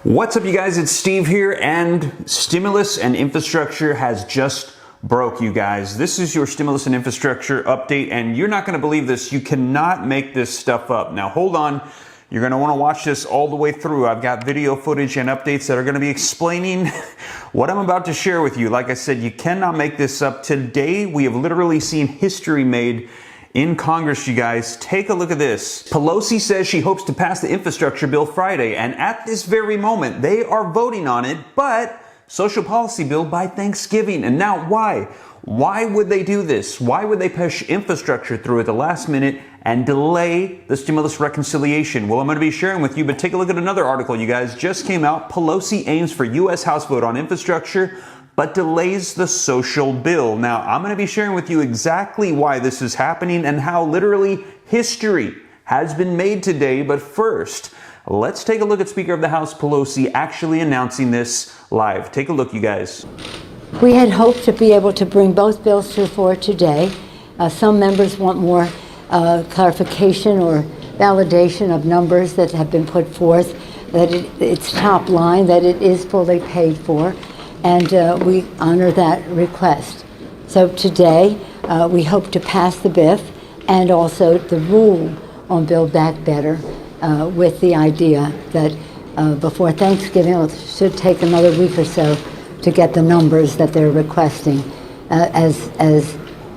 What's up, you guys? It's Steve here, and stimulus and infrastructure has just broke, you guys. This is your stimulus and infrastructure update, and you're not going to believe this. You cannot make this stuff up. Now, hold on. You're going to want to watch this all the way through. I've got video footage and updates that are going to be explaining what I'm about to share with you. Like I said, you cannot make this up. Today, we have literally seen history made in Congress, you guys. Take a look at this. Pelosi says she hopes to pass the infrastructure bill Friday, and at this very moment, they are voting on it, but social policy bill by Thanksgiving. And now why? Why would they do this? Why would they push infrastructure through at the last minute and delay the stimulus reconciliation? Well, I'm going to be sharing with you, but take a look at another article, you guys. Just came out. Pelosi aims for U.S. House vote on infrastructure, but delays the social bill. Now, I'm going to be sharing with you exactly why this is happening and how literally history has been made today. But first, let's take a look at Speaker of the House Pelosi actually announcing this live. Take a look, you guys. We had hoped to be able to bring both bills to the floor today. Some members want more clarification or validation of numbers that have been put forth, that it's top line, that it is fully paid for. And we honor that request. So today, we hope to pass the BIF and also the rule on Build Back Better with the idea that before Thanksgiving, it should take another week or so to get the numbers that they're requesting. As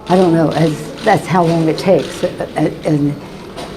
I don't know, as that's how long it takes. And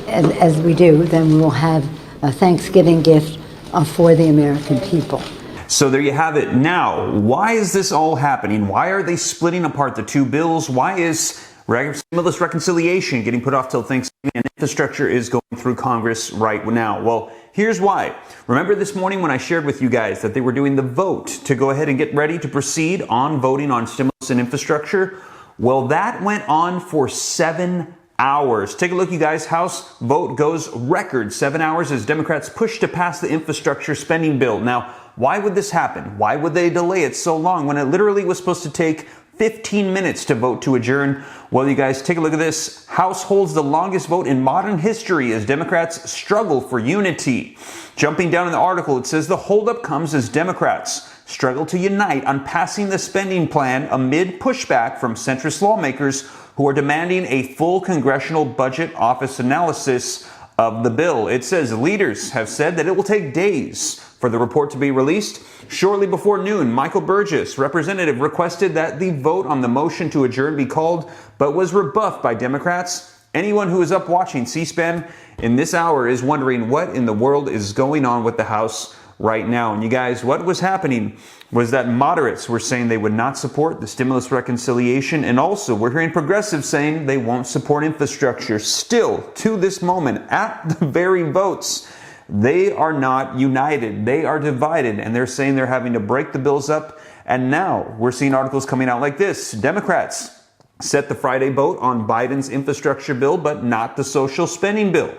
as we do, then we will have a Thanksgiving gift for the American people. So there you have it. Now, why is this all happening? Why are they splitting apart the two bills? Why is stimulus reconciliation getting put off till Thanksgiving and infrastructure is going through Congress right now? Well, here's why. Remember this morning when I shared with you guys that they were doing the vote to go ahead and get ready to proceed on voting on stimulus and infrastructure? Well, that went on for 7 hours. Take a look, you guys. House vote goes record 7 hours as Democrats push to pass the infrastructure spending bill. Now, why would this happen? Why would they delay it so long when it literally was supposed to take 15 minutes to vote to adjourn? Well, you guys, take a look at this. House holds the longest vote in modern history as Democrats struggle for unity. Jumping down in the article, it says the holdup comes as Democrats struggle to unite on passing the spending plan amid pushback from centrist lawmakers who are demanding a full Congressional Budget Office analysis of the bill. It says leaders have said that it will take days for the report to be released. Shortly before noon, Michael Burgess, representative, requested that the vote on the motion to adjourn be called, but was rebuffed by Democrats. Anyone who is up watching C-SPAN in this hour is wondering what in the world is going on with the House right now. And you guys, what was happening was that moderates were saying they would not support the stimulus reconciliation, and also we're hearing progressives saying they won't support infrastructure. Still, to this moment, at the very votes, they are not united. They are divided, and they're saying they're having to break the bills up. And now we're seeing articles coming out like this. Democrats set the Friday vote on Biden's infrastructure bill, but not the social spending bill.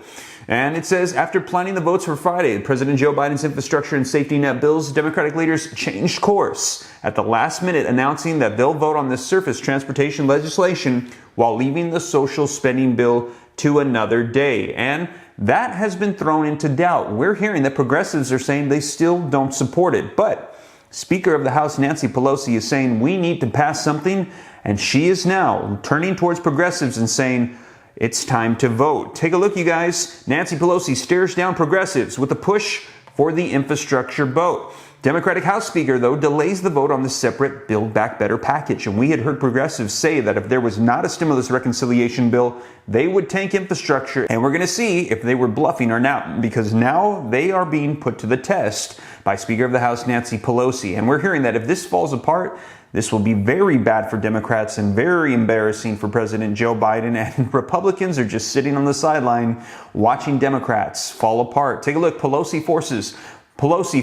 And it says, after planning the votes for Friday, President Joe Biden's infrastructure and safety net bills, Democratic leaders changed course at the last minute, announcing that they'll vote on the surface transportation legislation while leaving the social spending bill to another day. And that has been thrown into doubt. We're hearing that progressives are saying they still don't support it. But Speaker of the House Nancy Pelosi is saying we need to pass something, and she is now turning towards progressives and saying it's time to vote. Take a look, you guys. Nancy Pelosi stares down progressives with a push for the infrastructure vote. Democratic House Speaker, though, delays the vote on the separate Build Back Better package. And we had heard progressives say that if there was not a stimulus reconciliation bill, they would tank infrastructure. And we're going to see if they were bluffing or not, because now they are being put to the test by Speaker of the House Nancy Pelosi. And we're hearing that if this falls apart, this will be very bad for Democrats and very embarrassing for President Joe Biden. And Republicans are just sitting on the sideline watching Democrats fall apart. Take a look. Pelosi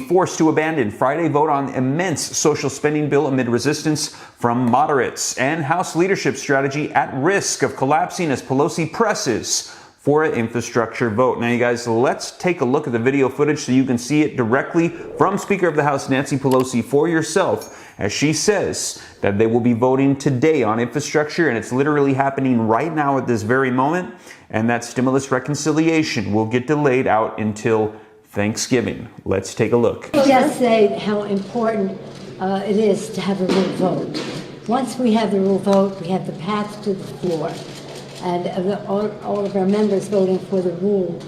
forced to abandon Friday vote on immense social spending bill amid resistance from moderates, and House leadership strategy at risk of collapsing as Pelosi presses for an infrastructure vote. Now, you guys, let's take a look at the video footage so you can see it directly from Speaker of the House Nancy Pelosi for yourself, as she says that they will be voting today on infrastructure, and it's literally happening right now at this very moment, and that stimulus reconciliation will get delayed out until Thanksgiving. Let's take a look. Just say how important it is to have a rule vote. Once we have the rule vote, we have the path to the floor. And all of our members voting for the rule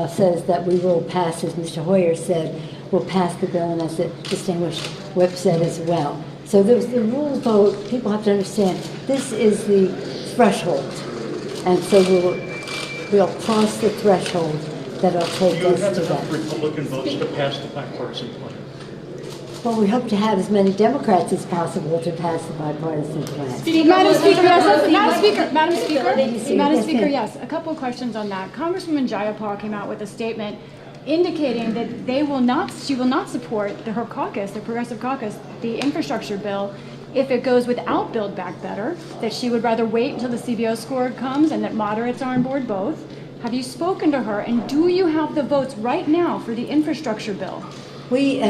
says that we will pass, as Mr. Hoyer said, we'll pass the bill, and as the distinguished whip said as well. So there's the rule vote. People have to understand this is the threshold. And so we'll cross the threshold that'll take us to that. Republican votes to pass the bipartisan plan? Well, we hope to have as many Democrats as possible to pass the bipartisan plan. Madam Speaker, yes. Madam Speaker, yes. A couple of questions on that. Congresswoman Jayapal came out with a statement indicating that she will not support her caucus, the Progressive Caucus, the infrastructure bill, if it goes without Build Back Better, that she would rather wait until the CBO score comes and that moderates are on board both. Have you spoken to her, and do you have the votes right now for the infrastructure bill? We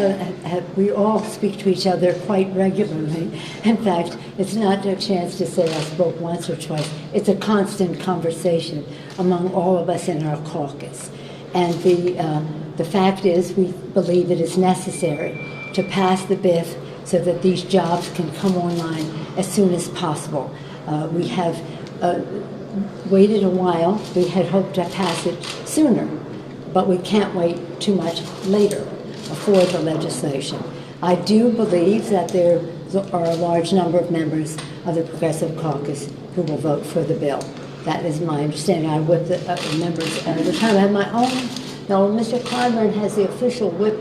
all speak to each other quite regularly. In fact, it's not a chance to say I spoke once or twice. It's a constant conversation among all of us in our caucus. And the fact is, we believe it is necessary to pass the BIF so that these jobs can come online as soon as possible. We have waited a while. We had hoped to pass it sooner, but we can't wait too much later for the legislation. I do believe that there are a large number of members of the Progressive Caucus who will vote for the bill. That is my understanding. I whip the members all the time. I have my own. No, Mr. Clyburn has the official whip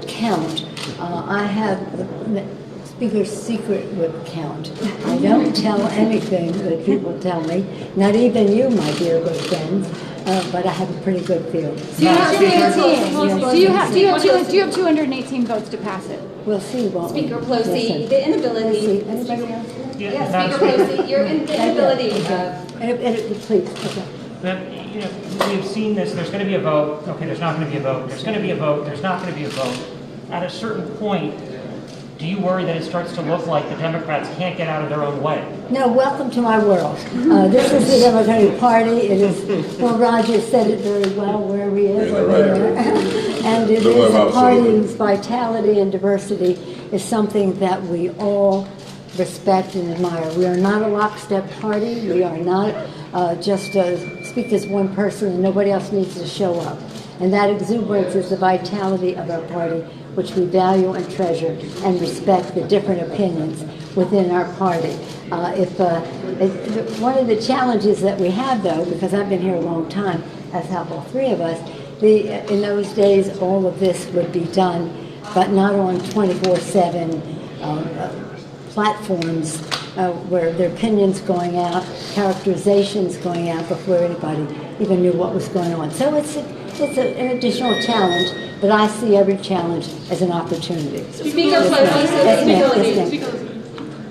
count. I have the Speaker's secret whip count. I don't tell anything that people tell me, not even you, my dear good friends, but I have a pretty good feel. Do you have 218 votes to pass it? We'll see, won't we? Speaker Pelosi, Listen. the inability. Anybody else? Yes, Speaker Pelosi, your inability Please, okay. But, you know, we've seen this, there's going to be a vote, okay, there's not going to be a vote, there's going to be a vote, there's not going to be a vote. At a certain point, do you worry that it starts to look like the Democrats can't get out of their own way? No, welcome to my world. This is the Democratic Party. It is, well, Roger said it very well, where he is. And it is a party whose vitality and diversity is something that we all respect and admire. We are not a lockstep party. We are not just speak as one person and nobody else needs to show up. And that exuberance is the vitality of our party, which we value and treasure and respect the different opinions within our party. One of the challenges that we have, though, because I've been here a long time, as have all three of us, in those days all of this would be done, but not on 24/7 platforms where their opinions going out, characterizations going out before anybody even knew what was going on. So it's an additional challenge, but I see every challenge as an opportunity. Speaker Pelosi,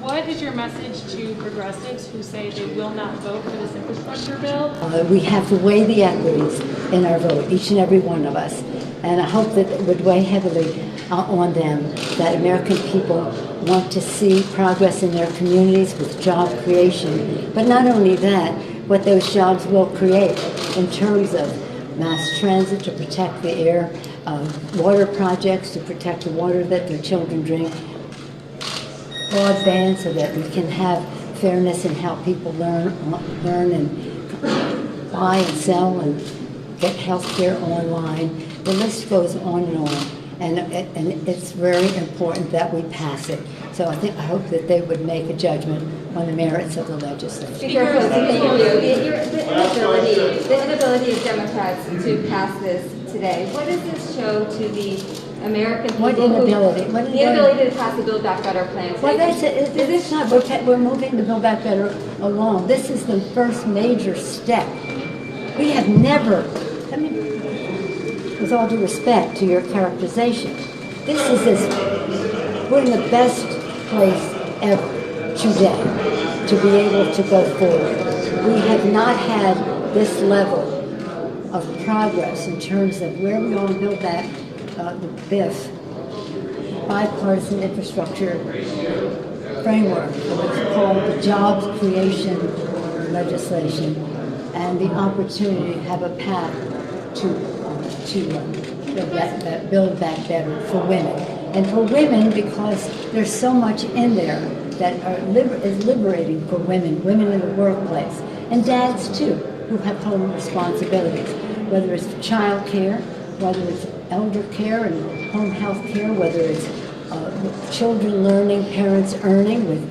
What is your message to progressives who say they will not vote for this infrastructure bill? We have to weigh the equities in our vote, each and every one of us. And I hope that it would weigh heavily on them, that American people want to see progress in their communities with job creation. But not only that, what those jobs will create in terms of mass transit to protect the air, water projects to protect the water that their children drink, broadband so that we can have fairness in how people learn and buy and sell and get health care online. The list goes on and on. And it's very important that we pass it. So I hope that they would make a judgment on the merits of the legislation. Speaker Pelosi, thank you. The inability of Democrats to pass this today. What does this show to the American people? What inability? The inability to pass the Build Back Better plan today. Well, it's not. We're moving the Build Back Better along. This is the first major step. We have never. I mean, with all due respect to your characterization, we're in the best place ever today to be able to go forward. We have not had this level of progress in terms of where we want to build back the BIF, bipartisan infrastructure framework, what's called the jobs creation legislation, and the opportunity to have a path to Build Back Better for women. And for women, because there's so much in there that is liberating for women in the workplace, and dads too, who have home responsibilities, whether it's child care, whether it's elder care and home health care, whether it's children learning, parents earning with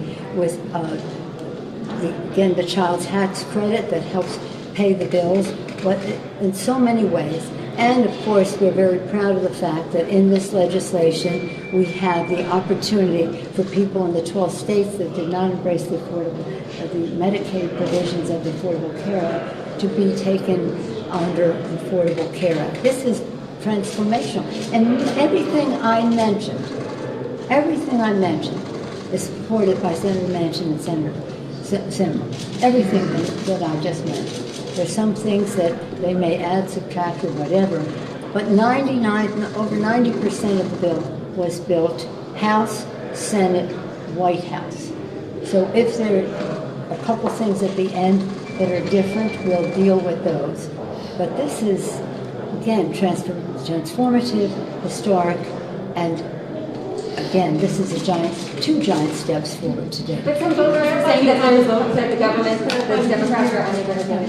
again, the child tax credit that helps pay the bills, but in so many ways. And of course, we're very proud of the fact that in this legislation, we have the opportunity for people in the 12 states that did not embrace the Medicaid provisions of the Affordable Care Act to be taken under the Affordable Care Act. This is transformational. And everything I mentioned is supported by Senator Manchin and Senator Simmer. Everything that I just mentioned. There's some things that they may add, subtract, or whatever, but over 90% of the bill was built House, Senate, White House. So if there are a couple things at the end that are different, we'll deal with those. But this is, again, transformative, historic, and again, this is two giant steps forward today. But some voters are saying that those votes that the government, the Democrats are only going to vote.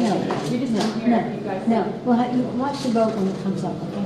No. Well, watch the vote when it comes up, okay?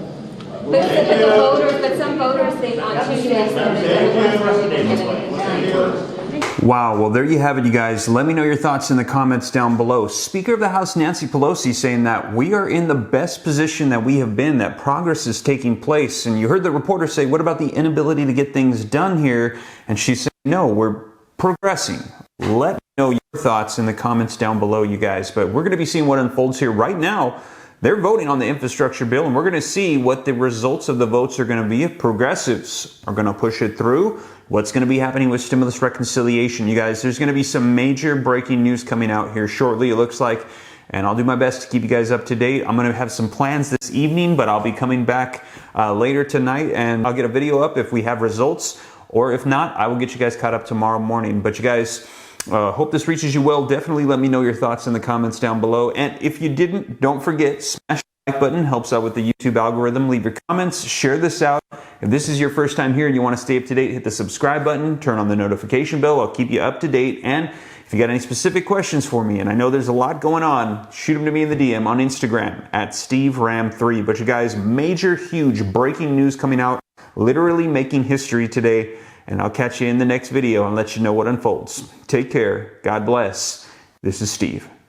But some voters think on Tuesday that the Democrats are only going to vote. Wow, well, there you have it, you guys. Let me know your thoughts in the comments down below. Speaker of the House Nancy Pelosi saying that we are in the best position that we have been, that progress is taking place. And you heard the reporter say, what about the inability to get things done here? And she said, no, we're progressing. Let me know your thoughts in the comments down below, you guys. But we're going to be seeing what unfolds here right now. They're voting on the infrastructure bill, and we're going to see what the results of the votes are going to be. If progressives are going to push it through, what's going to be happening with stimulus reconciliation. You guys, there's going to be some major breaking news coming out here shortly, it looks like, and I'll do my best to keep you guys up to date. I'm going to have some plans this evening, but I'll be coming back later tonight, and I'll get a video up if we have results, or if not, I will get you guys caught up tomorrow morning. But you guys, hope this reaches you well. Definitely let me know your thoughts in the comments down below. And if you didn't, don't forget, smash the like button. Helps out with the YouTube algorithm. Leave your comments. Share this out. If this is your first time here and you want to stay up to date, hit the subscribe button. Turn on the notification bell. I'll keep you up to date. And if you got any specific questions for me, and I know there's a lot going on, shoot them to me in the DM on Instagram at SteveRam3. But you guys, major, huge breaking news coming out. Literally making history today. And I'll catch you in the next video and let you know what unfolds. Take care. God bless. This is Steve.